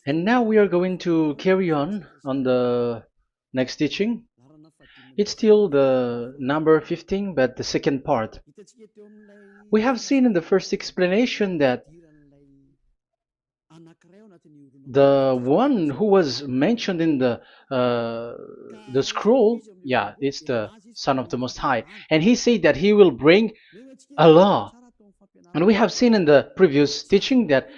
And now we are going to carry on the next teaching. It's still the number 15, but the second part. We have seen in the first explanation that the one who was mentioned in the scroll, yeah, it's the Son of the Most High, and he said that he will bring a law. And we have seen in the previous teaching that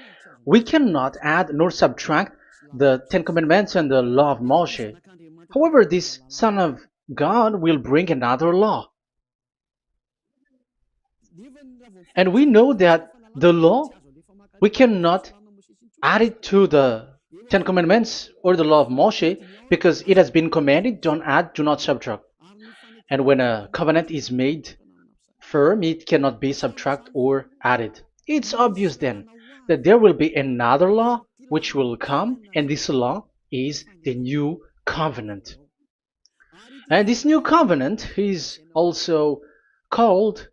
we cannot add nor subtract the Ten Commandments and the law of Moshe. However, this Son of God will bring another law. And we know that the law, we cannot add it to the Ten Commandments or the law of Moshe because it has been commanded, don't add, do not subtract. And when a covenant is made firm, it cannot be subtracted or added. It's obvious then that there will be another law which will come, and this law is the new covenant. And this new covenant is also called,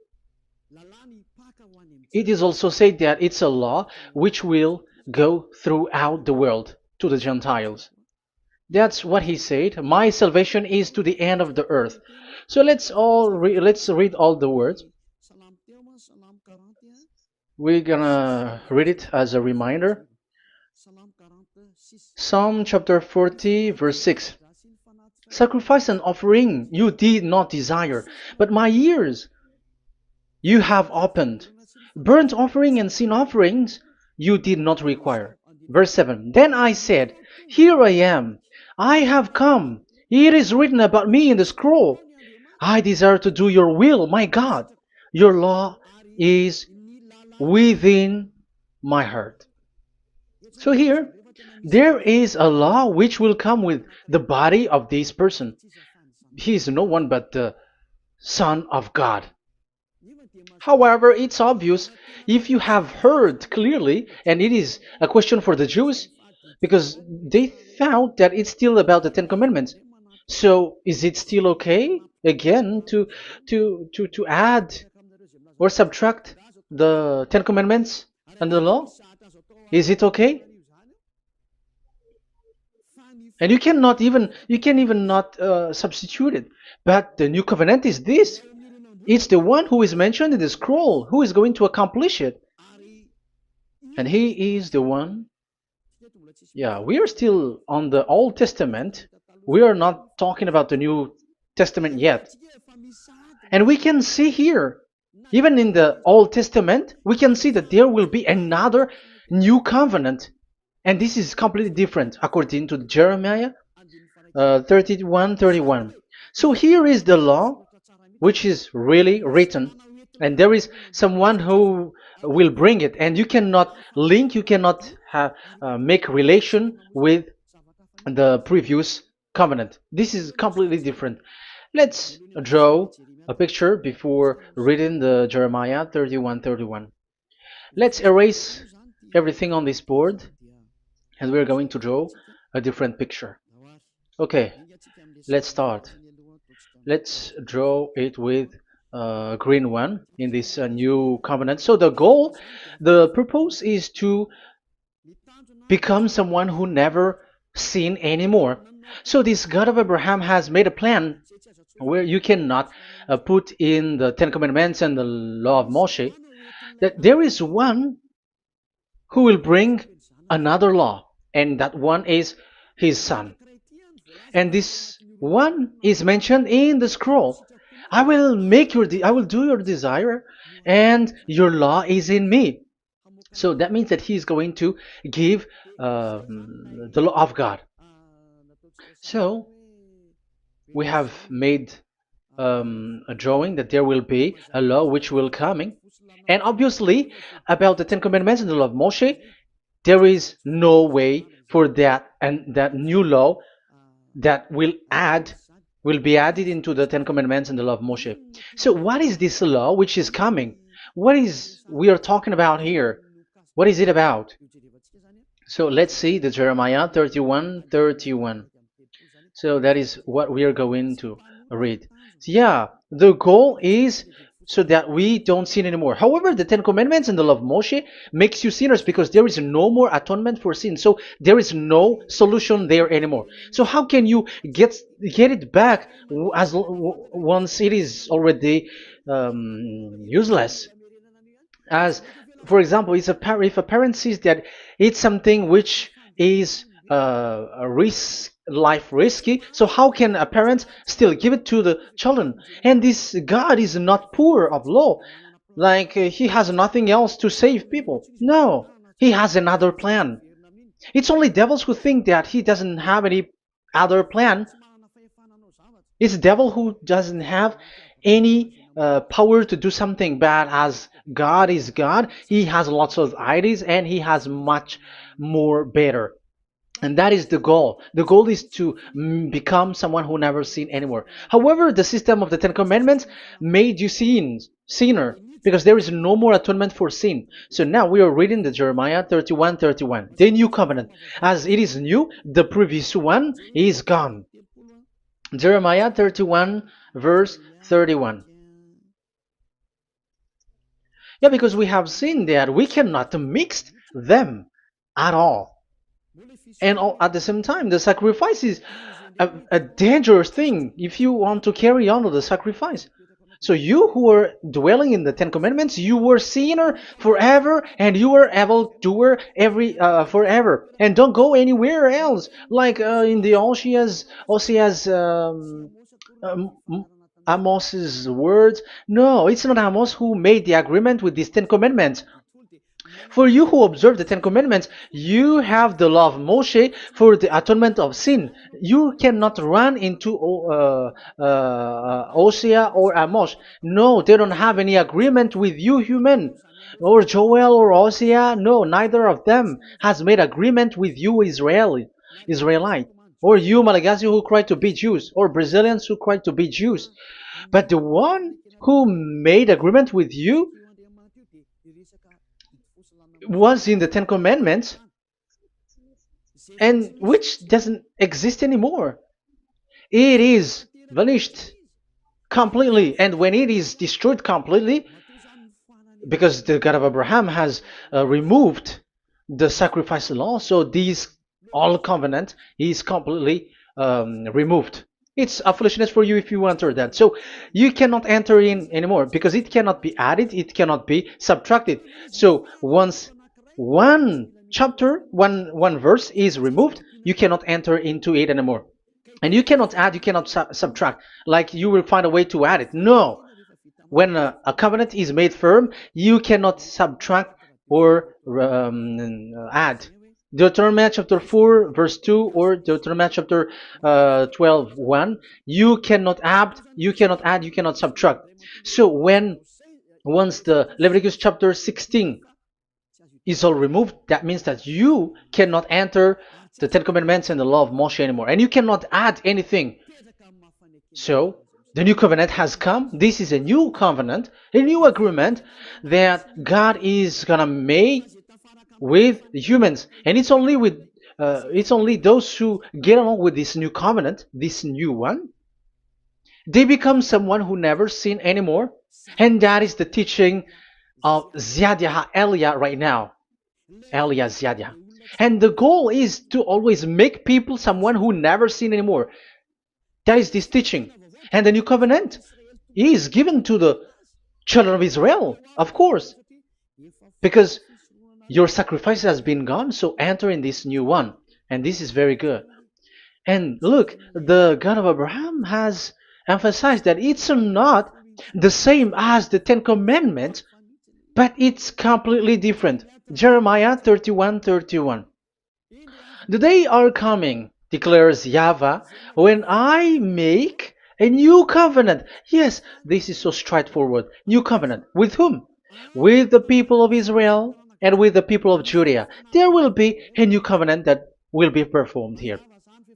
it is also said that it's a law which will go throughout the world to the Gentiles. That's what he said. My salvation is to the end of the earth. So let's read all the words. We're gonna read it as a reminder. Psalm chapter 40, verse 6. Sacrifice and offering you did not desire, but my ears you have opened. Burnt offering and sin offerings you did not require. Verse 7. Then I said, here I am. I have come. It is written about me in the scroll. I desire to do your will, my God. Your law is within my heart. So here, there is a law which will come with the body of this person. He is no one but the Son of God. However, it's obvious if you have heard clearly, and it is a question for the Jews, because they found that it's still about the Ten Commandments. So is it still okay again to add or subtract the Ten Commandments and the law? Is it okay? And you can even not substitute it. But the new covenant is this. It's the one who is mentioned in the scroll who is going to accomplish it. And he is the one. Yeah, we are still on the Old Testament. We are not talking about the New Testament yet. And we can see here, even in the Old Testament, we can see that there will be another new covenant. And this is completely different according to Jeremiah 31:31. So here is the law, which is really written, and there is someone who will bring it, and you cannot link, you cannot make relation with the previous covenant. This is completely different. Let's draw a picture before reading the Jeremiah 31:31. Let's erase everything on this board, and we're going to draw a different picture. Okay, let's start. Let's draw it with a green one in this new covenant. So the purpose is to become someone who never sin anymore. So this God of Abraham has made a plan where you cannot put in the Ten Commandments and the law of Moshe, that there is one who will bring another law, and that one is his son. And this one is mentioned in the scroll. I will do your desire, and your law is in me. So that means that he is going to give the law of God. So we have made a drawing that there will be a law which will coming, and obviously about the Ten Commandments and the law of Moshe, there is no way for that and that new law that will be added into the Ten Commandments and the law of Moshe. So what is this law which is coming? What is we are talking about here? What is it about? So let's see the Jeremiah 31:31. So that is what we are going to read. So yeah, the goal is so that we don't sin anymore. However, the Ten Commandments and the law of Moshe makes you sinners because there is no more atonement for sin. So there is no solution there anymore. So how can you get it back once it is already useless? As for example, if a parent sees that it's something which is a risk life risky, so how can a parent still give it to the children? And this God is not poor of law, like he has nothing else to save people. No, he has another plan. It's only devils who think that he doesn't have any other plan. It's devil who doesn't have any power to do something bad. As God is God, he has lots of ideas and he has much more better. And that is the goal. The goal is to become someone who never sin anymore. However, the system of the Ten Commandments made you sinner, because there is no more atonement for sin. So now we are reading the Jeremiah 31:31, the new covenant. As it is new, the previous one is gone. Jeremiah 31 verse 31. Yeah, because we have seen that we cannot mix them at all. And at the same time, the sacrifice is a dangerous thing if you want to carry on with the sacrifice. So you who are dwelling in the Ten Commandments, you were sinner forever, and you were evil doer forever, and don't go anywhere else. Like in the Osea's Amos's words. No, it's not Amos who made the agreement with these Ten Commandments. For you who observe the Ten Commandments, you have the law of Moshe for the atonement of sin. You cannot run into Hosea or Amos. No, they don't have any agreement with you, human. Or Joel or Hosea. No, neither of them has made agreement with you, Israelite. Or you, Malagasy, who cry to be Jews. Or Brazilians who cry to be Jews. But the one who made agreement with you was in the Ten Commandments, and which doesn't exist anymore. It is vanished completely, and when it is destroyed completely, because the God of Abraham has removed the sacrifice law, so this all covenant is completely removed. It's a foolishness for you if you enter that. So you cannot enter in anymore because it cannot be added, it cannot be subtracted. So once one chapter, one verse is removed, you cannot enter into it anymore. And you cannot add, you cannot subtract. Like you will find a way to add it. No. When a covenant is made firm, you cannot subtract or add. Deuteronomy chapter 4 verse 2 or Deuteronomy chapter 12:1, you cannot add, you cannot subtract. So once the Leviticus chapter 16 is all removed, that means that you cannot enter the Ten Commandments and the law of Moshe anymore, and you cannot add anything. So the new covenant has come. This is a new covenant, a new agreement that God is gonna make with humans, and it's only those who get along with this new covenant, this new one, they become someone who never sin anymore. And that is the teaching of Ziadia Elia right now, Elia Ziadia. And the goal is to always make people someone who never sin anymore. That is this teaching. And the new covenant is given to the children of Israel, of course, because your sacrifice has been gone, so enter in this new one. And this is very good. And look, the God of Abraham has emphasized that it's not the same as the Ten Commandments, but it's completely different. Jeremiah 31:31. The day are coming, declares YAHVAH, when I make a new covenant. Yes, this is so straightforward. New covenant. With whom? With the people of Israel and with the people of Judea. There will be a new covenant that will be performed here.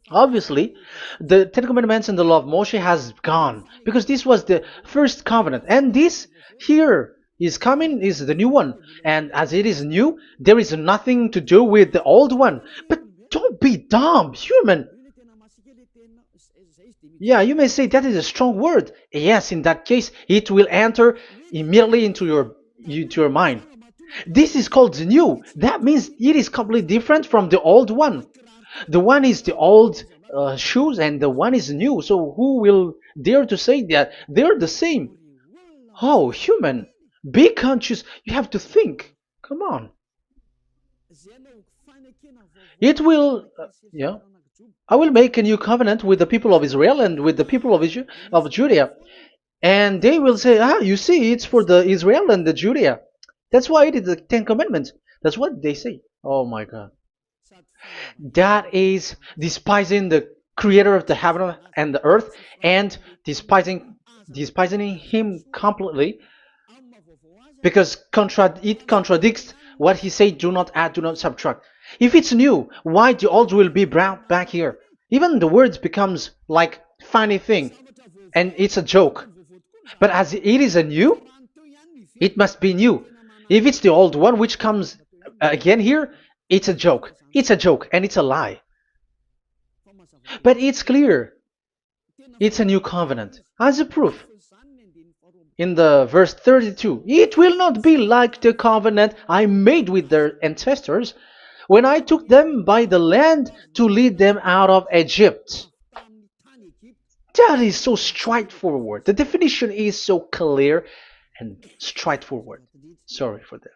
Obviously, the Ten Commandments and the law of Moshe has gone because this was the first covenant, and this here is coming is the new one. And as it is new, there is nothing to do with the old one. But don't be dumb, human. Yeah, you may say that is a strong word. Yes, in that case, it will enter immediately into your mind. This is called the new. That means it is completely different from the old one. The one is the old shoes and the one is new. So who will dare to say that they're the same? Oh, human, be conscious. You have to think. Come on. It will, yeah. I will make a new covenant with the people of Israel and with the people of Judea, and they will say, "Ah, you see, it's for the Israel and the Judea. That's why it is the Ten Commandments." That's what they say. Oh my God, that is despising the Creator of the heaven and the earth, and despising Him completely, because it contradicts what He said. Do not add, do not subtract. If it's new, why the old will be brought back here? Even the words becomes like funny thing, and it's a joke. But as it is a new, it must be new. If it's the old one which comes again here, it's a joke. It's a joke and it's a lie. But it's clear. It's a new covenant. As a proof, in the verse 32, it will not be like the covenant I made with their ancestors when I took them by the land to lead them out of Egypt. That is so straightforward. The definition is so clear and straightforward. Sorry for that.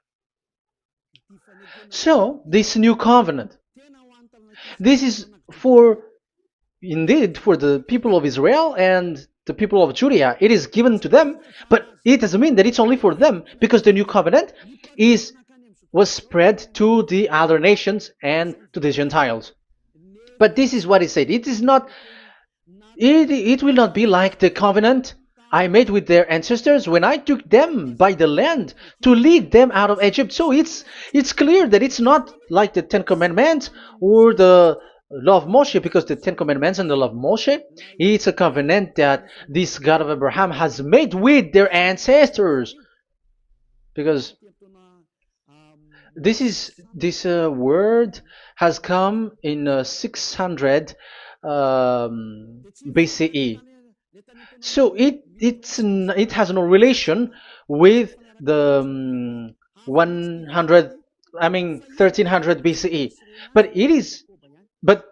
So, this new covenant, this is indeed for the people of Israel and the people of Judea. It is given to them, but it doesn't mean that it's only for them, because the new covenant was spread to the other nations and to the Gentiles. But this is what it said. It will not be like the covenant I made with their ancestors when I took them by the land to lead them out of Egypt. So it's clear that it's not like the Ten Commandments or the law of Moshe, because the Ten Commandments and the law of Moshe, it's a covenant that this God of Abraham has made with their ancestors. Because this word has come in 600 BCE. So it has no relation with the 1300 BCE. But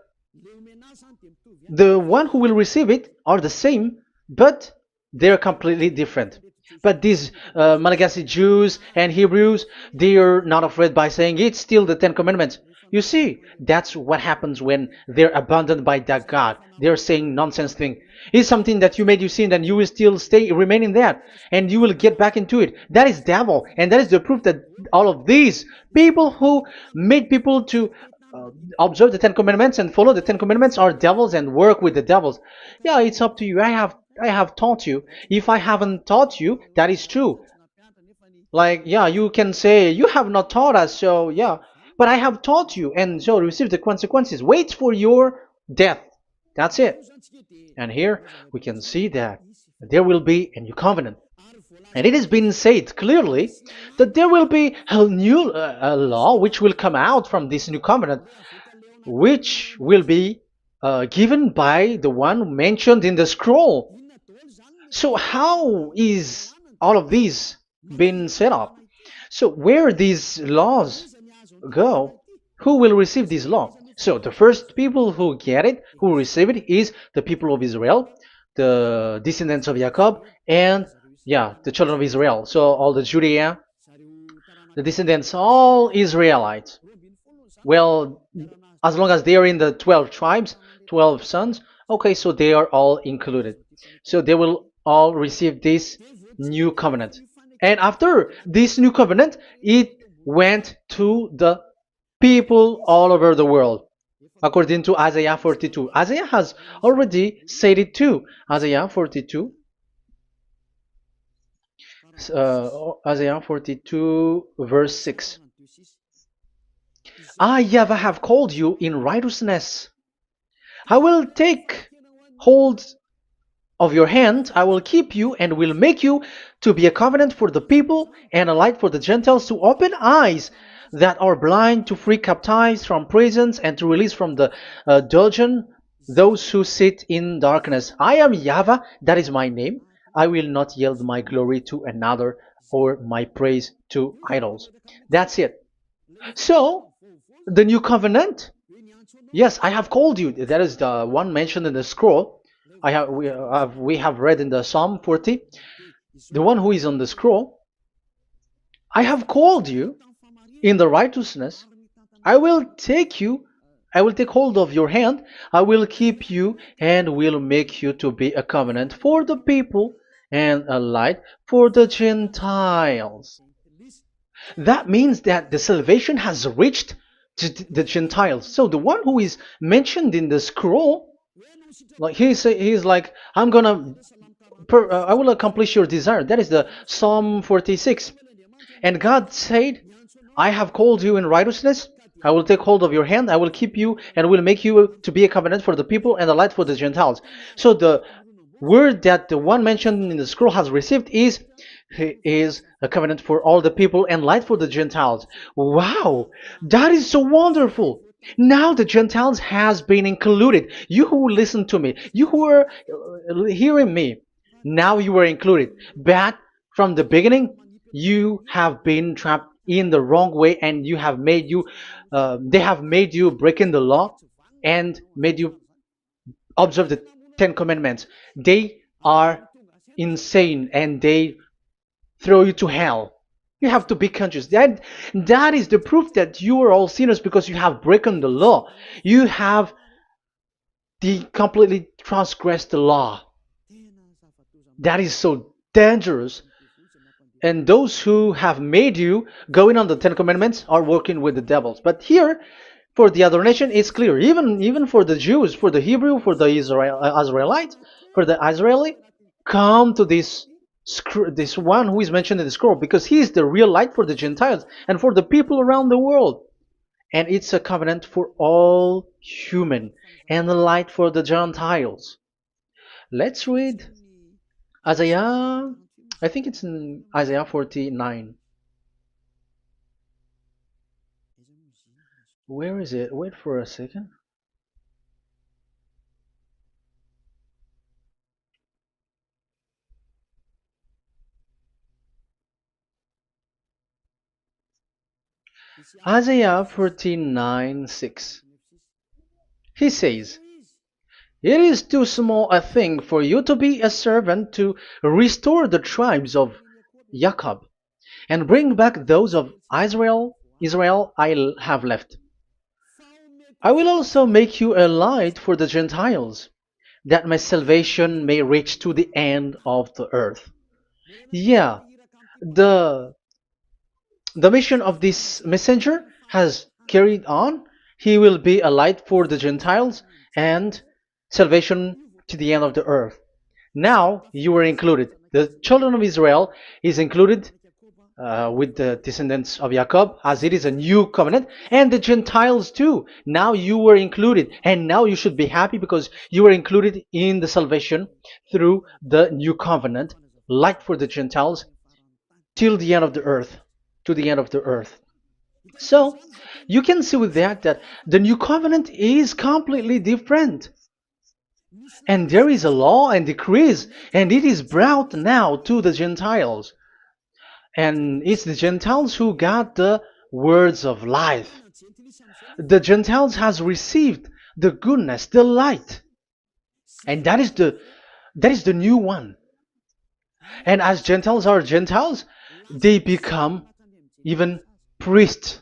the one who will receive it are the same, but they're completely different. But these Malagasy Jews and Hebrews, they are not afraid by saying it's still the Ten Commandments. You see, that's what happens when they're abandoned by that God. They're saying nonsense thing. It's something that you made you sin, and you will still remain in that, and you will get back into it. That is devil, and that is the proof that all of these people who made people to observe the Ten Commandments and follow the Ten Commandments are devils and work with the devils. Yeah, it's up to you. I have taught you. If I haven't taught you, that is true. Like, yeah, you can say you have not taught us, so yeah, but I have taught you, and so receive the consequences. Wait for your death. That's it. And here we can see that there will be a new covenant. And it has been said clearly that there will be a new law which will come out from this new covenant, which will be given by the one mentioned in the scroll. So how is all of these been set up? So where these laws go, who will receive this law? So the first people who get it, who receive it, is the people of Israel, the descendants of Jacob, and yeah, the children of Israel. So all the Judea, the descendants, all Israelites. Well, as long as they are in the 12 tribes, 12 sons, okay, so they are all included. So they will all receive this new covenant. And after this new covenant, it went to the people all over the world, according to Isaiah 42. Isaiah has already said it too. Isaiah 42. Isaiah 42 verse 6. I, YAHVAH, have called you in righteousness. I will take hold of your hand, I will keep you and will make you to be a covenant for the people and a light for the Gentiles, to open eyes that are blind, to free captives from prisons, and to release from the dungeon those who sit in darkness. I am YAHVAH, that is my name. I will not yield my glory to another or my praise to idols. That's it. So, the new covenant, yes, I have called you. That is the one mentioned in the scroll. We have read in the Psalm 40, the one who is on the scroll. I have called you in the righteousness. I will take you, I will take hold of your hand, I will keep you, and will make you to be a covenant for the people and a light for the Gentiles. That means that the salvation has reached to the Gentiles. So the one who is mentioned in the scroll, like he's like, I will accomplish your desire. That is the Psalm 46. And God said, I have called you in righteousness. I will take hold of your hand. I will keep you and will make you to be a covenant for the people and a light for the Gentiles. So the word that the one mentioned in the scroll has received is a covenant for all the people and light for the Gentiles. Wow, that is so wonderful. Now the Gentiles has been included. You who listen to me, you who are hearing me, now you are included. But from the beginning, you have been trapped in the wrong way, and they have made you breaking the law and made you observe the Ten Commandments. They are insane and they throw you to hell. You have to be conscious. That is the proof that you are all sinners because you have broken the law. You have completely transgressed the law. That is so dangerous. And those who have made you going on the Ten Commandments are working with the devils. But here, for the other nation, it's clear. Even for the Jews, for the Hebrew, for the Israelite, for the Israeli, come to this one who is mentioned in the scroll, because he is the real light for the Gentiles and for the people around the world. And it's a covenant for all human and a light for the Gentiles. Let's read Isaiah. I think it's in Isaiah 49. Where is it? Wait for a second. Isaiah 49:6. He says, it is too small a thing for you to be a servant to restore the tribes of Jacob and bring back those of Israel I have left. I will also make you a light for the Gentiles, that my salvation may reach to the end of the earth. Yeah, the mission of this messenger has carried on. He will be a light for the Gentiles and salvation to the end of the earth. Now you are included. The children of Israel is included with the descendants of Jacob, as it is a new covenant, and the Gentiles too. Now you were included, and now you should be happy because you were included in the salvation through the new covenant, light for the Gentiles, till the end of the earth, to the end of the earth. So you can see with that the new covenant is completely different. And there is a law and decrees, and it is brought now to the Gentiles. And it's the Gentiles who got the words of life. The Gentiles has received the goodness, the light. And that is the new one. And as Gentiles are Gentiles, they become even priests.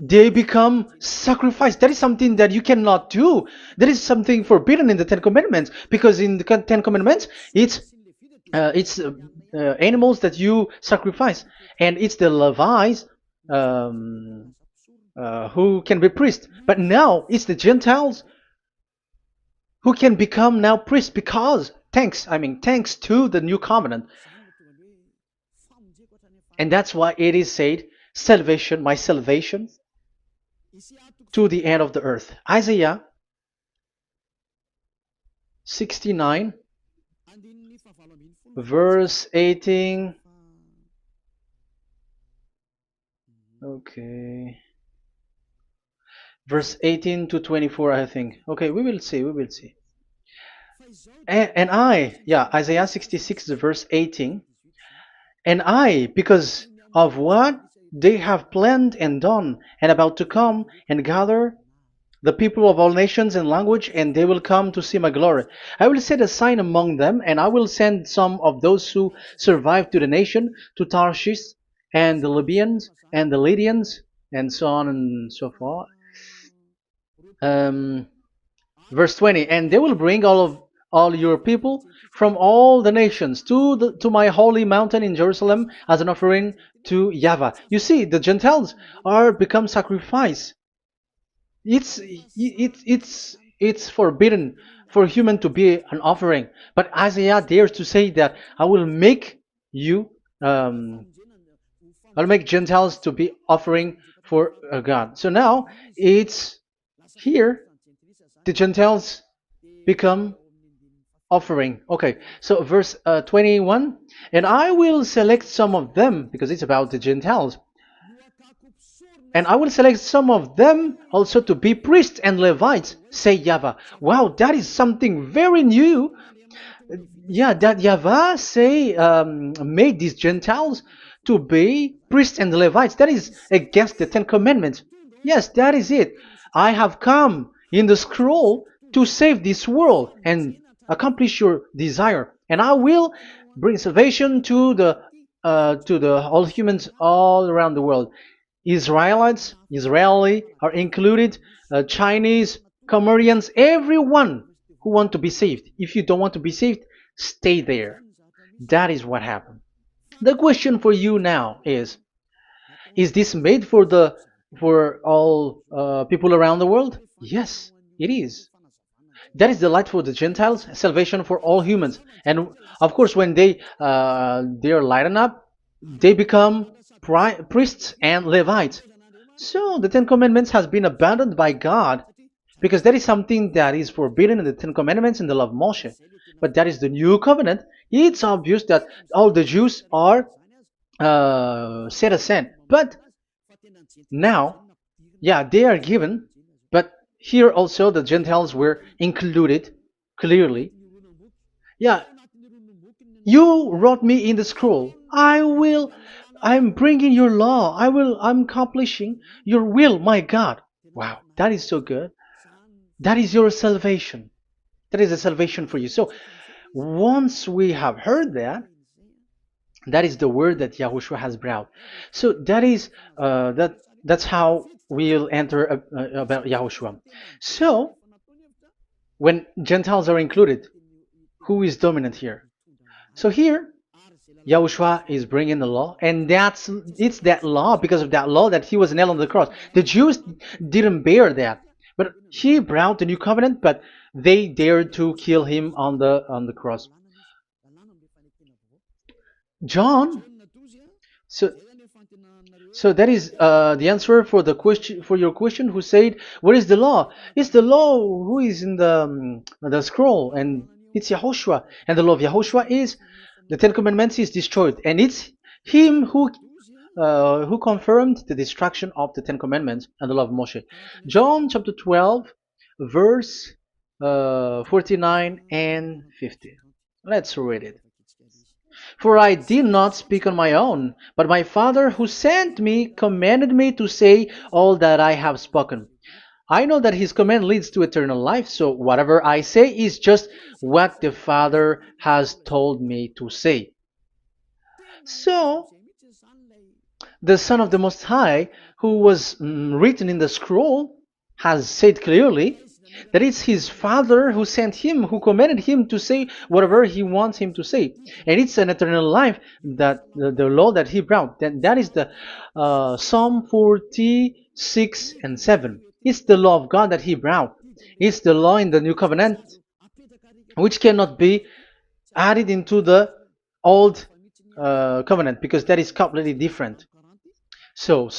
They become sacrifice. That is something that you cannot do. That is something forbidden in the Ten Commandments, because in the Ten Commandments it's animals that you sacrifice, and it's the Levites who can be priests. But now it's the Gentiles who can become now priests, because thanks to the new covenant. And that's why it is said, salvation, my salvation to the end of the earth. Isaiah 69 verse 18. Okay, verse 18 to 24, I think. Okay, we will see. And Isaiah 66 verse 18. And I, because of what they have planned and done, and about to come and gather the people of all nations and language, and they will come to see my glory. I will set a sign among them, and I will send some of those who survive to the nation, to Tarshish, and the Libyans, and the Lydians, and so on and so forth. Um, Verse 20, and they will bring all your people from all the nations to my holy mountain in Jerusalem as an offering to YAHVAH. You see, the Gentiles are become sacrifice. It's forbidden for human to be an offering, but Isaiah dares to say that I will make you um, I'll make Gentiles to be offering for God. So now it's here the Gentiles become offering. Okay, so verse 21, and I will select some of them, because it's about the Gentiles, and I will select some of them also to be priests and Levites, say YAHVAH. Wow, that is something very new. Yeah, that YAHVAH say made these Gentiles to be priests and Levites. That is against the Ten Commandments. Yes, that is it. I have come in the scroll to save this world and accomplish your desire, and I will bring salvation to the all humans all around the world. Israelites, Israeli are included, Chinese, Comorians, everyone who want to be saved. If you don't want to be saved, stay there. That is what happened. The question for you now is this made for all people around the world? Yes, it is. That is the light for the Gentiles, salvation for all humans. And of course, when they are lightened up, they become priests and Levites. So the Ten Commandments has been abandoned by God, because that is something that is forbidden in the Ten Commandments in the law of Moshe. But that is the new covenant. It's obvious that all the Jews are set aside. But now, yeah, they are given, but here also the Gentiles were included clearly. Yeah, you wrote me in the scroll. I'm bringing your law. I'm accomplishing your will, my God. Wow, that is so good. That is your salvation. That is a salvation for you. So once we have heard that, that is the word that Yahushua has brought. So that is that's how we'll enter about Yahushua. So when Gentiles are included, who is dominant here? So here, Yahushua is bringing the law, and it's that law, because of that law, that he was nailed on the cross. The Jews didn't bear that, but he brought the new covenant, but they dared to kill him on the cross. John, so so that is the answer for the question, for your question. Who said, "What is the law?" It's the law who is in the scroll, and it's Yahushua. And the law of Yahushua is the Ten Commandments is destroyed, and it's him who confirmed the destruction of the Ten Commandments and the law of Moshe. John chapter 12, verse 49 and 50. Let's read it. For I did not speak on my own, but my Father who sent me commanded me to say all that I have spoken. I know that his command leads to eternal life, so whatever I say is just what the Father has told me to say. So, the Son of the Most High, who was written in the scroll, has said clearly that it's his Father who sent him, who commanded him to say whatever he wants him to say. And it's an eternal life, that the law that he brought. That is the Psalm 46 and 7. It's the law of God that he brought. It's the law in the new covenant, which cannot be added into the old covenant, because that is completely different. So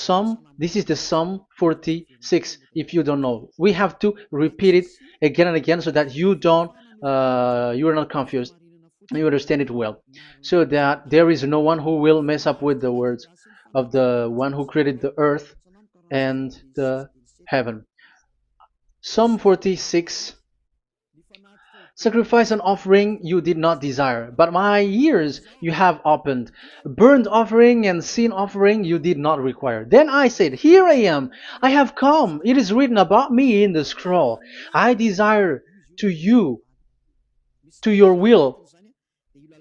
this is the Psalm 46. If you don't know, we have to repeat it again and again, so that you are not confused. You understand it well, so that there is no one who will mess up with the words of the one who created the earth and the heaven. Psalm 46. Sacrifice and offering you did not desire, but my ears you have opened. Burnt offering and sin offering you did not require. Then I said, Here I am, I have come. It is written about me in the scroll. I desire to you, to your will.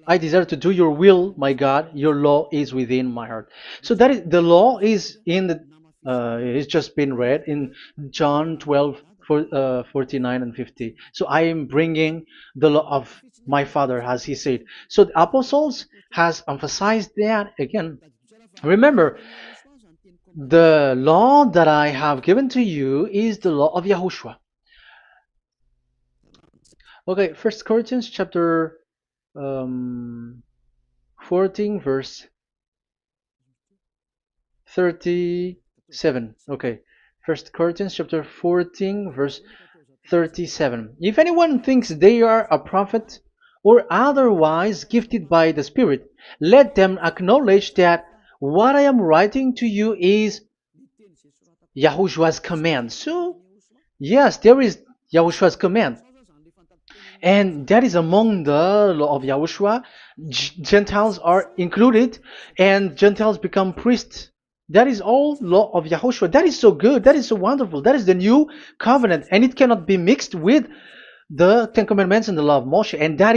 I desire to do your will, my God. Your law is within my heart. So that is the law is in the it's just been read in John 12 49 and 50. So I am bringing the law of my Father, as he said. So the apostles has emphasized that again. Remember, the law that I have given to you is the law of Yahushua. Okay, First Corinthians chapter um, 14 verse 37. Okay. First Corinthians chapter 14 verse 37. If anyone thinks they are a prophet or otherwise gifted by the Spirit, let them acknowledge that what I am writing to you is Yahushua's command. So, yes, there is Yahushua's command. And that is among the law of Yahushua. Gentiles are included, and Gentiles become priests. That is all law of Yahushua. That is so good. That is so wonderful. That is the new covenant, and it cannot be mixed with the Ten Commandments and the law of Moshe. And that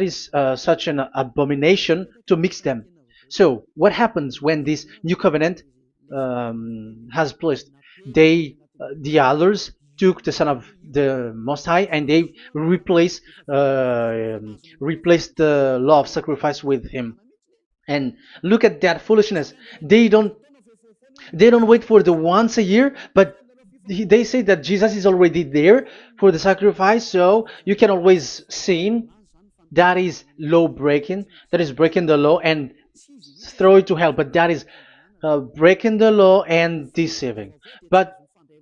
is such an abomination to mix them. So, what happens when this new covenant has placed? The others took the Son of the Most High and they replaced the law of sacrifice with him. And look at that foolishness. They don't wait for the once a year, but they say that Jesus is already there for the sacrifice, so you can always sin. That is law breaking. That is breaking the law and throw it to hell. But that is breaking the law and deceiving. But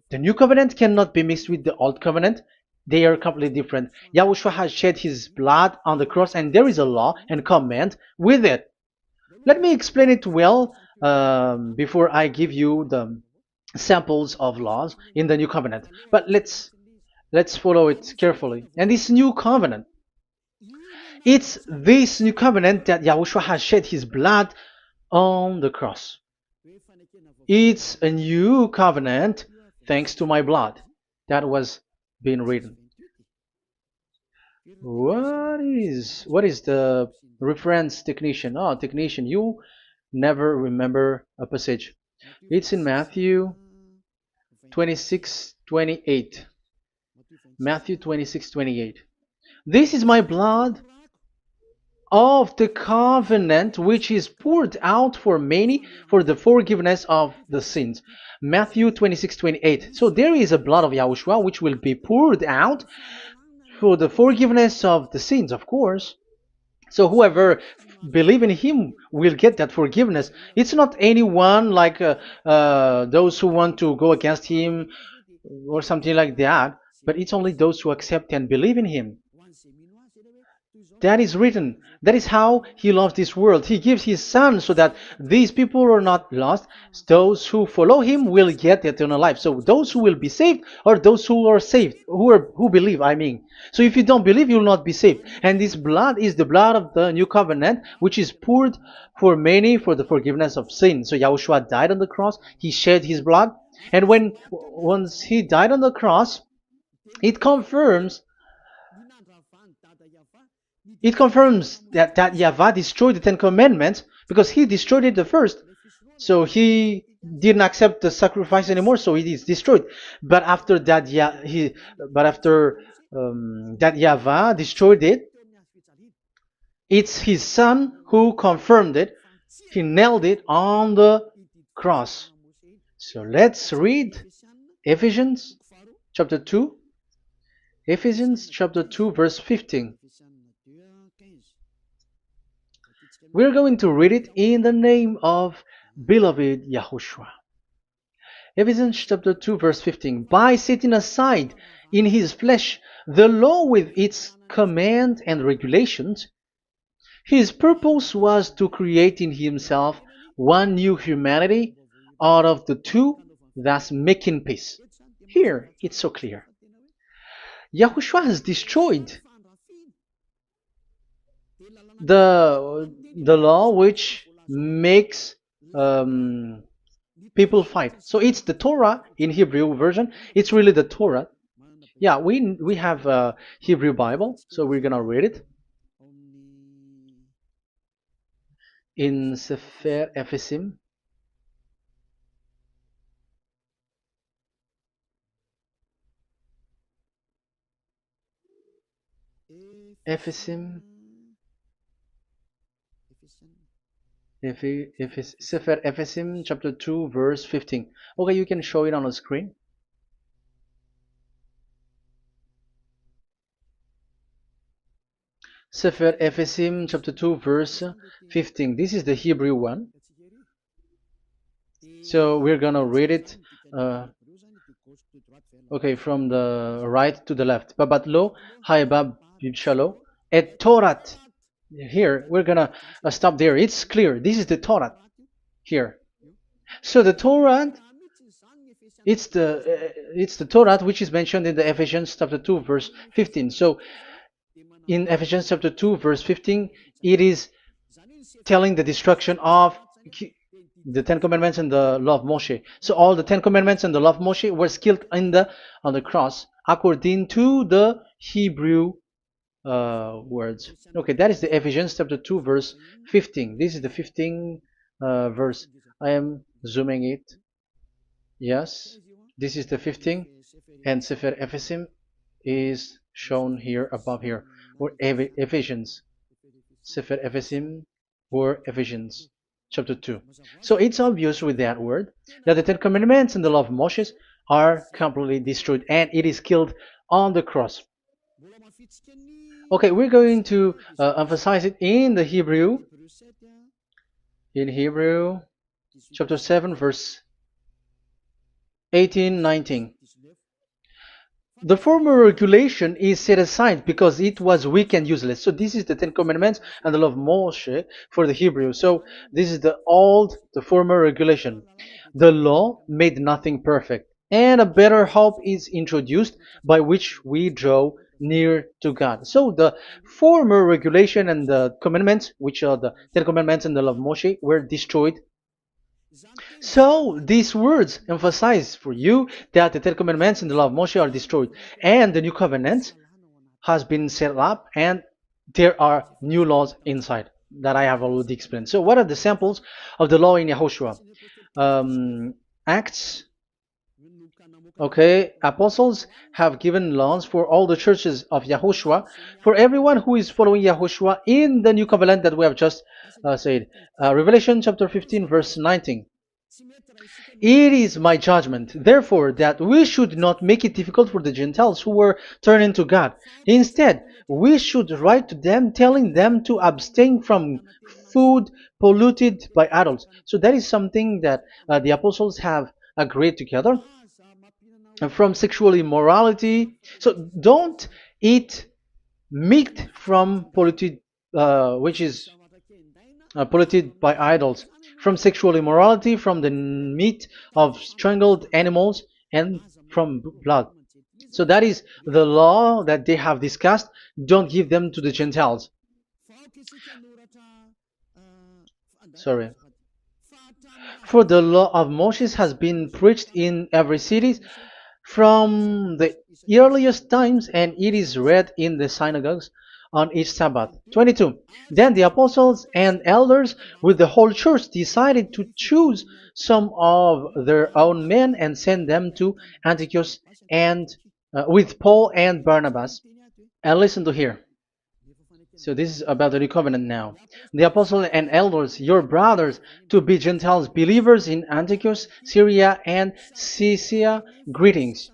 the new covenant cannot be mixed with the old covenant. They are completely different. Yahushua has shed his blood on the cross, and there is a law and command with it. Let me explain it well before I give you the samples of laws in the new covenant. But let's follow it carefully. And this new covenant, it's this new covenant that Yahushua has shed his blood on the cross. It's a new covenant thanks to my blood that was being written. What is the reference technician? Oh, technician, you never remember a passage. It's in Matthew 26:28. Matthew 26:28. This is my blood of the covenant which is poured out for many for the forgiveness of the sins. Matthew 26:28. So there is a blood of Yahushua which will be poured out for the forgiveness of the sins, of course. So whoever believe in him will get that forgiveness. It's not anyone like those who want to go against him or something like that, but it's only those who accept and believe in him. That is written. That is how he loves this world. He gives his son so that these people are not lost. Those who follow him will get eternal life. So those who will be saved are those who are saved, who believe, I mean. So if you don't believe, you will not be saved. And this blood is the blood of the new covenant, which is poured for many for the forgiveness of sin. So Yahushua died on the cross. He shed his blood. And once he died on the cross, it confirms that YAHVAH destroyed the Ten Commandments because he destroyed it the first. So he didn't accept the sacrifice anymore, so it is destroyed. But after that, that YAHVAH destroyed it, it's his son who confirmed it. He nailed it on the cross. So let's read Ephesians chapter 2. Ephesians chapter 2 verse 15. We're going to read it in the name of beloved Yahushua. Ephesians chapter 2 verse 15. By setting aside in his flesh the law with its command and regulations, his purpose was to create in himself one new humanity out of the two, thus making peace. Here it's so clear. Yahushua has destroyed the law which makes people fight. So it's the Torah in Hebrew version. It's really the Torah. Yeah, we have a Hebrew Bible, so we're gonna read it in Sefer Ephesim. Ephesim. Sefer Ephesim chapter 2 verse 15. Okay, you can show it on the screen. Sefer Ephesim chapter 2 verse 15. This is the Hebrew one. So we're gonna read it okay, from the right to the left. Babat lo haibab shalo et Torat. Here we're gonna stop there. It's clear. This is the Torah here. So the Torah, it's the Torah which is mentioned in the Ephesians chapter 2 verse 15. So in Ephesians chapter 2 verse 15, it is telling the destruction of the Ten Commandments and the law of Moshe. So all the Ten Commandments and the law of Moshe were killed on the cross according to the Hebrew words. Okay, that is the Ephesians chapter 2 verse 15. This is the 15 verse. I am zooming it. Yes, this is the 15, and Sefer Ephesim is shown here above here, or Ephesians. Sefer Ephesim or Ephesians chapter 2. So it's obvious with that word that the Ten Commandments and the law of Moses are completely destroyed, and it is killed on the cross. Okay, we're going to emphasize it in the Hebrew. In Hebrew chapter 7 verse 18, 19. The former regulation is set aside because it was weak and useless. So this is the Ten Commandments and the law of Moshe for the Hebrew. So this is the former regulation. The law made nothing perfect, and a better hope is introduced by which we draw near to God. So the former regulation and the commandments, which are the Ten Commandments and the law of Moshe, were destroyed. So these words emphasize for you that the Ten Commandments and the law of Moshe are destroyed, and the new covenant has been set up, and there are new laws inside that I have already explained. So what are the samples of the law in YAHOSHUAH? Acts. Okay, apostles have given laws for all the churches of YAHOSHUAH, for everyone who is following YAHOSHUAH in the new covenant that we have just said. Revelation chapter 15 verse 19. It is my judgment, therefore, that we should not make it difficult for the Gentiles who were turning to God. Instead, we should write to them telling them to abstain from food polluted by idols. So that is something that the apostles have agreed together. From sexual immorality. So don't eat meat from polluted, which is polluted by idols, from sexual immorality, from the meat of strangled animals, and from blood. So that is the law that they have discussed. Don't give them to the Gentiles. Sorry. For the law of Moses has been preached in every city from the earliest times, and it is read in the synagogues on each Sabbath. 22. Then the apostles and elders with the whole church decided to choose some of their own men and send them to Antioch and with Paul and Barnabas. And listen to here. So this is about the new covenant now. The apostles and elders, your brothers, to be Gentiles believers in Antioch, Syria, and Cilicia, greetings.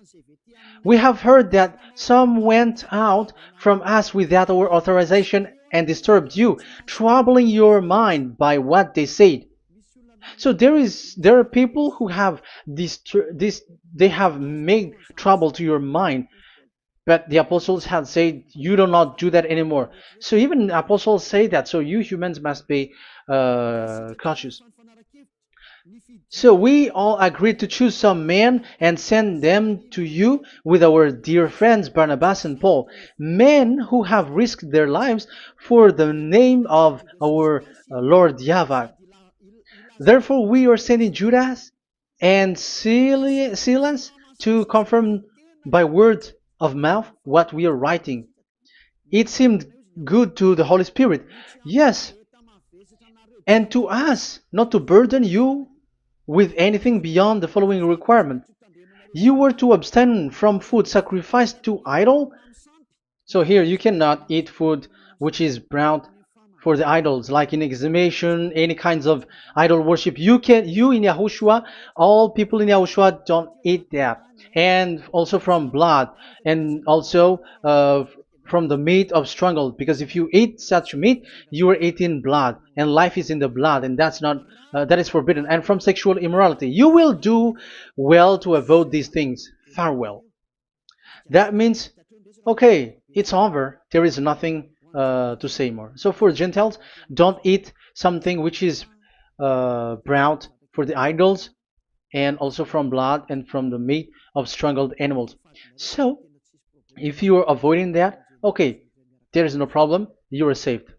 We have heard that some went out from us without our authorization and disturbed you, troubling your mind by what they said. So there are people who have they have made trouble to your mind, but the apostles had said you do not do that anymore. So even the apostles say that. So you humans must be cautious. So we all agreed to choose some men and send them to you with our dear friends Barnabas and Paul, men who have risked their lives for the name of our Lord YAHVAH. Therefore, we are sending Judas and Silas to confirm by word of mouth what we are writing. It seemed good to the Holy Spirit, yes, and to us, not to burden you with anything beyond the following requirement. You were to abstain from food sacrificed to idol. So here you cannot eat food which is brought for the idols, like in exhumation, any kinds of idol worship. You in Yahushua, all people in Yahushua don't eat that, and also from blood, and also from the meat of strangled. Because if you eat such meat, you are eating blood, and life is in the blood, and that's not that is forbidden. And from sexual immorality, you will do well to avoid these things. Farewell. That means, okay, it's over. There is nothing to say more. So for Gentiles, don't eat something which is brought for the idols, and also from blood and from the meat of strangled animals. So if you are avoiding that, okay, there is no problem. You are saved.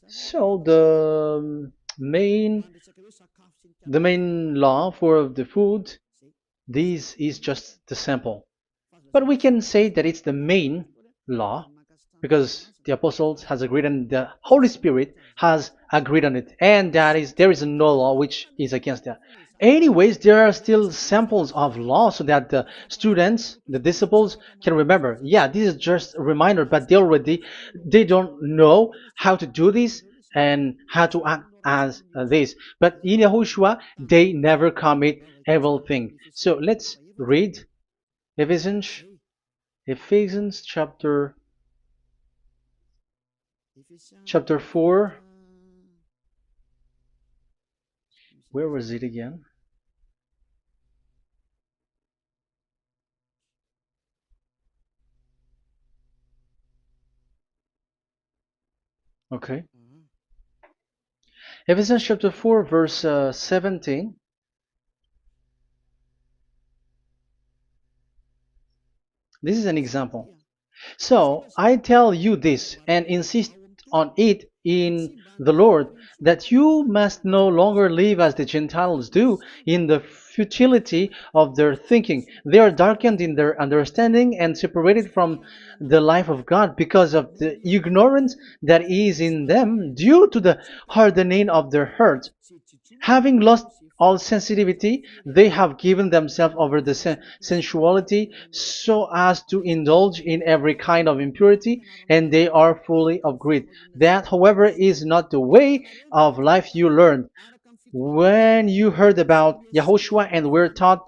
So the main law for the food, this is just the sample. But we can say that it's the main law because the apostles has agreed and the Holy Spirit has agreed on it, and that is there is no law which is against that. Anyways, there are still samples of law so that the students, the disciples, can remember. Yeah, this is just a reminder, but they don't know how to do this and how to act as this. But in Yahushua, they never commit evil thing. So let's read Ephesians, Ephesians chapter 4. Where was it again? Okay. Ephesians chapter 4, verse 17. This is an example. So I tell you this and insist on it in the Lord, that you must no longer live as the Gentiles do in the futility of their thinking. They are darkened in their understanding and separated from the life of God because of the ignorance that is in them due to the hardening of their hearts. Having lost all sensitivity, they have given themselves over to sensuality so as to indulge in every kind of impurity, and they are fully of greed. That, however, is not the way of life you learned when you heard about Yahushua and were taught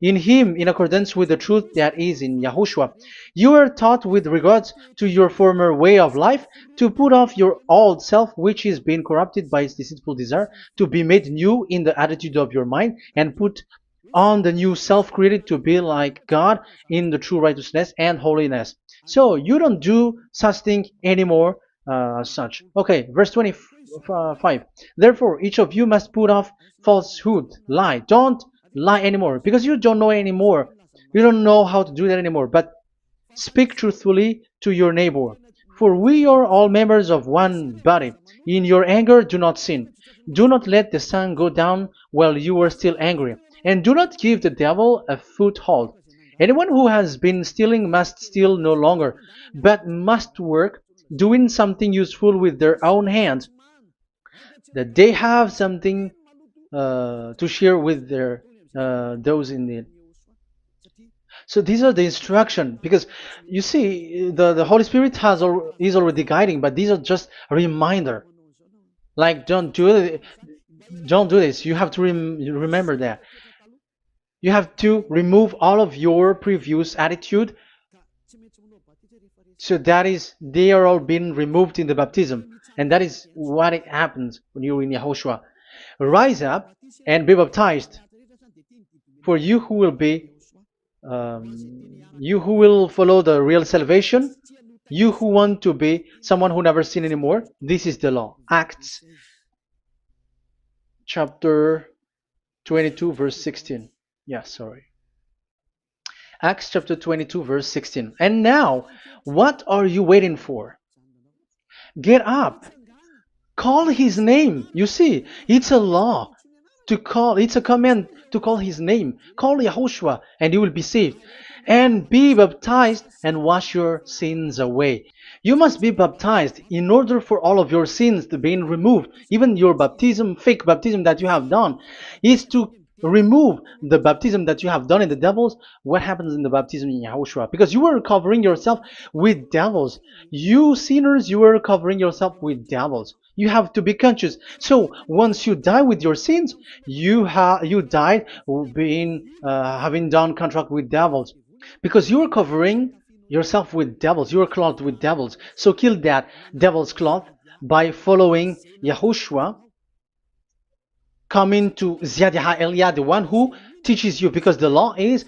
in him in accordance with the truth that is in Yahushua. You were taught with regards to your former way of life to put off your old self, which is being corrupted by its deceitful desire, to be made new in the attitude of your mind, and put on the new self created to be like God in the true righteousness and holiness. So you don't do such thing anymore as such. Okay, verse 25. Therefore, each of you must put off falsehood, lie. Don't lie anymore because you don't know anymore. You don't know how to do that anymore. But speak truthfully to your neighbor. For we are all members of one body. In your anger, do not sin. Do not let the sun go down while you are still angry. And do not give the devil a foothold. Anyone who has been stealing must steal no longer, but must work, doing something useful with their own hands, that they have something to share with their those in need. So these are the instruction because you see the Holy Spirit is already guiding, but these are just a reminder. Like don't do this. You have to remember that. You have to remove all of your previous attitude. So that is they are all being removed in the baptism, and that is what it happens when you're in Yahushua. Rise up and be baptized, for you who will follow the real salvation, you who want to be someone who never sin anymore. This is the law. Acts chapter 22 verse 16. Yeah, sorry. Acts chapter 22 verse 16. And now, what are you waiting for? Get up. Call his name. You see, it's a law to call, it's a command to call his name. Call Yahushua and you will be saved. And be baptized and wash your sins away. You must be baptized in order for all of your sins to be removed. Even your baptism, fake baptism that you have done, is to remove the baptism that you have done in the devils. What happens in the baptism in Yahushua? Because you were covering yourself with devils. You sinners, you were covering yourself with devils. You have to be conscious. So once you die with your sins, you died being having done contract with devils, because you are covering yourself with devils. You are clothed with devils. So kill that devil's cloth by following Yahushua, coming to YAH Elia, the one who teaches you, because the law is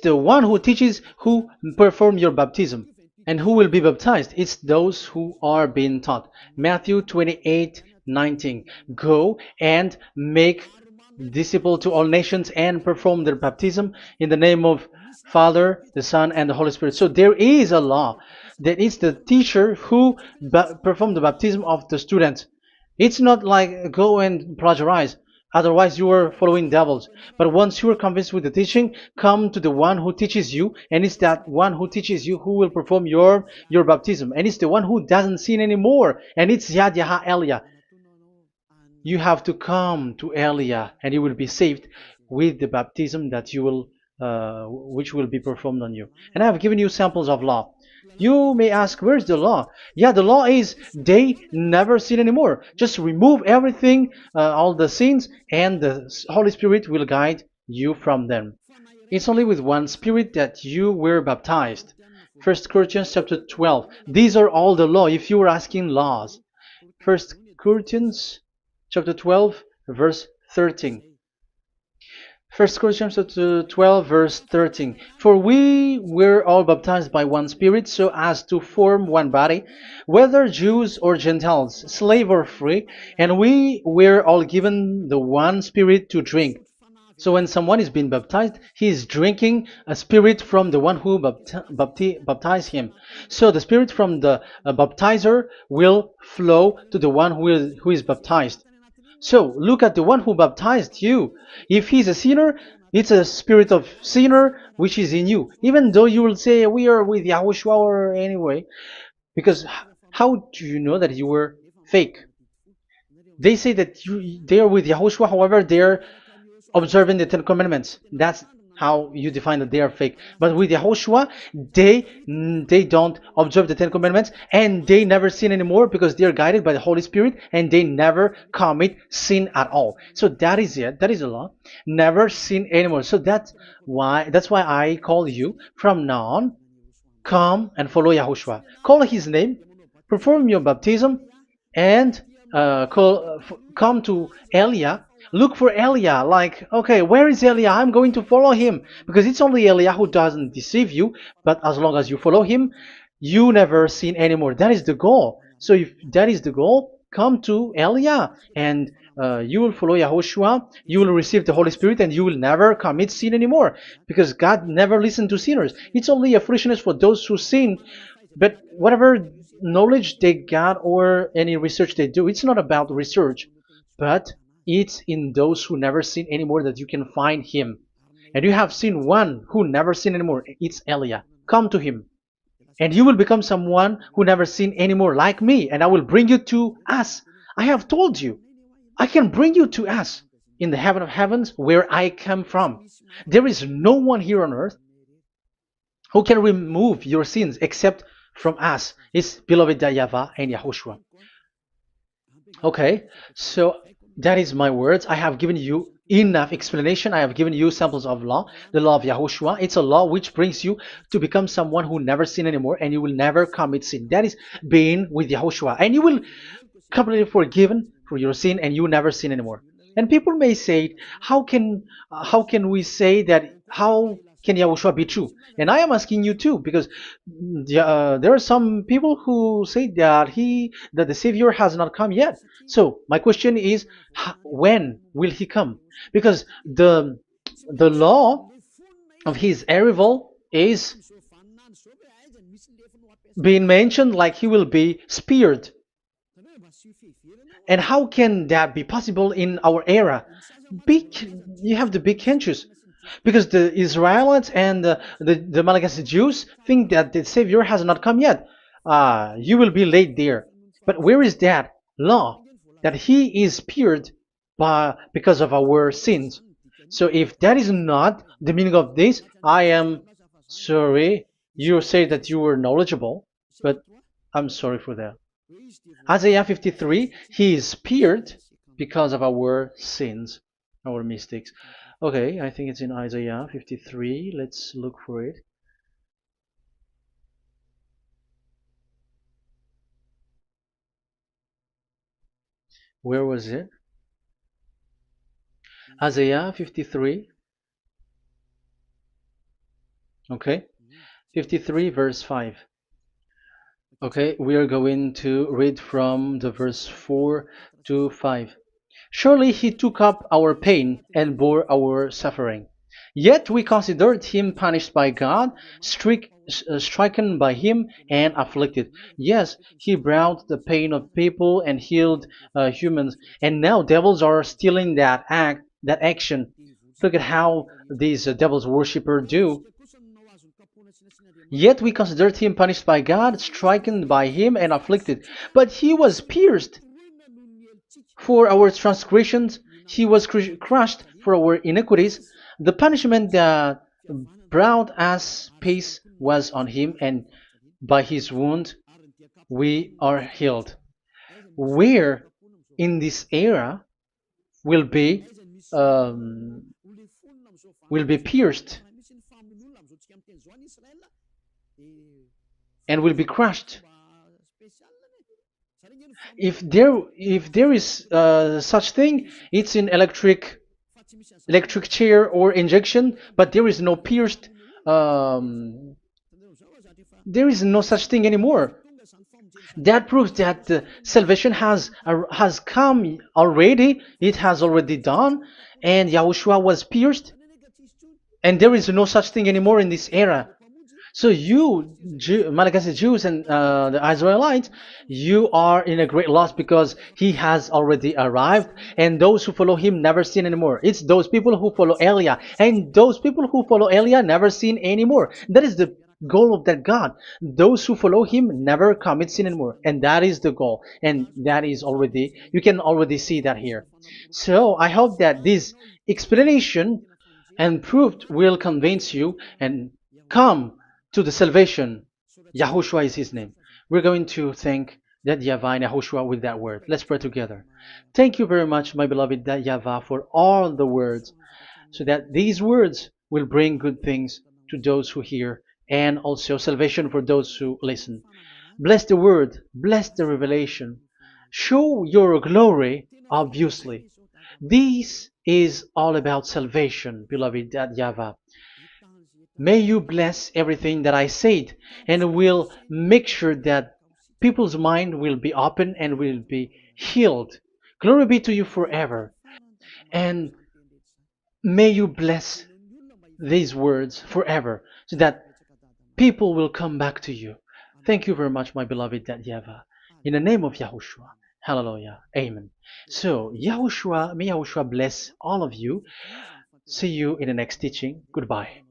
the one who teaches who perform your baptism. And who will be baptized? It's those who are being taught. Matthew 28:19. Go and make disciples to all nations and perform their baptism in the name of Father, the Son, and the Holy Spirit. So there is a law that is the teacher who perform the baptism of the students. It's not like go and plagiarize. Otherwise, you are following devils. But once you are convinced with the teaching, come to the one who teaches you, and it's that one who teaches you who will perform your baptism. And it's the one who doesn't sin anymore. And it's YAH Elia. You have to come to Elia, and you will be saved with the baptism that you will, which will be performed on you. And I have given you samples of law. You may ask, where's the law? Yeah, the law is they never sin anymore. Just remove everything, all the sins, and the Holy Spirit will guide you from them. It's only with one Spirit that you were baptized. 1 Corinthians chapter 12. These are all the law, if you were asking laws. 1 Corinthians chapter 12, verse 13. 1 Corinthians chapter 12 verse 13. For we were all baptized by one Spirit, so as to form one body, whether Jews or Gentiles, slave or free, and we were all given the one Spirit to drink. So when someone is being baptized, he is drinking a spirit from the one who baptized him. So the spirit from the baptizer will flow to the one who is baptized. So look at the one who baptized you. If he's a sinner, it's a spirit of sinner which is in you. Even though you will say we are with YAHOSHUAH or anyway, because how do you know that you were fake? They say that they are with YAHOSHUAH, however they are observing the Ten Commandments. That's how you define that they are fake. But with YAHOSHUAH, they don't observe the Ten Commandments, and they never sin anymore because they are guided by the Holy Spirit, and they never commit sin at all. So that is it. That is the law. Never sin anymore. So that's why I call you from now on. Come and follow YAHOSHUAH. Call his name, perform your baptism, and come to Elia. Look for Elia, like, okay, where is Elia? I'm going to follow him. Because it's only Elia who doesn't deceive you, but as long as you follow him, you never sin anymore. That is the goal. So if that is the goal, come to Elia, and you will follow YAHOSHUAH, you will receive the Holy Spirit, and you will never commit sin anymore. Because God never listened to sinners. It's only a foolishness for those who sin. But whatever knowledge they got or any research they do, it's not about research, but it's in those who never sin anymore that you can find him. And you have seen one who never sin anymore. It's Elia. Come to him, and you will become someone who never sin anymore, like me, and I will bring you to us. I have told you, I can bring you to us in the heaven of heavens where I come from. There is no one here on earth who can remove your sins except from us. It's beloved YAHVAH and YAHOSHUAH. Okay, so that is my words. I have given you enough explanation. I have given you samples of law, the law of YAHOSHUAH. It's a law which brings you to become someone who never sin anymore, and you will never commit sin. That is being with YAHOSHUAH, and you will completely forgiven for your sin, and you will never sin anymore. And people may say, how can we say that? How can Yahushua be true? And I am asking you too, because there are some people who say that the Savior has not come yet. So my question is, when will he come? Because the law of his arrival is being mentioned like he will be speared. And how can that be possible in our era? You have to be conscious, because the Israelites and the Malagasy Jews think that the Savior has not come yet. You will be late there. But where is that law that He is speared because of our sins? So if that is not the meaning of this, I am sorry. You say that you were knowledgeable, but I'm sorry for that. Isaiah 53, he is speared because of our sins, our mistakes. Okay, I think it's in Isaiah 53. Let's look for it. Where was it? Isaiah 53. Okay, 53 verse 5. Okay, we are going to read from the verse 4 to 5. Surely he took up our pain and bore our suffering. Yet we considered him punished by God, stricken by him, and afflicted. Yes, he brought the pain of people and healed humans. And now devils are stealing that action. Look at how these devils worshippers do. Yet we considered him punished by God, stricken by him, and afflicted. But he was pierced for our transgressions, he was crushed for our iniquities. The punishment that brought us peace was on him, and by his wound we are healed. Where in this era will be um, pierced and will be crushed. If there is such thing, it's in electric chair or injection, but there is no pierced. There is no such thing anymore. That proves that salvation has come already. It has already done, and Yahushua was pierced, and there is no such thing anymore in this era. So you, Malagasy Jews and the Israelites, you are in a great loss, because he has already arrived, and those who follow him never sin anymore. It's those people who follow Elia, and those people who follow Elia never sin anymore. That is the goal of that God. Those who follow him never commit sin anymore, and that is the goal. And that is already, you can already see that here. So I hope that this explanation and proof will convince you and come to the salvation. Yahushua is his name. We're going to thank that YAHVAH and Yahushua with that word. Let's pray together. Thank you very much, my beloved that YAHVAH, for all the words, so that these words will bring good things to those who hear, and also salvation for those who listen. Bless the word, bless the revelation. Show your glory, obviously. This is all about salvation, beloved that YAHVAH. May you bless everything that I said, and will make sure that people's mind will be open and will be healed. Glory be to you forever. And may you bless these words forever, so that people will come back to you. Thank you very much, my beloved that YAHVAH. In the name of Yahushua. Hallelujah. Amen. So, Yahushua, may Yahushua bless all of you. See you in the next teaching. Goodbye.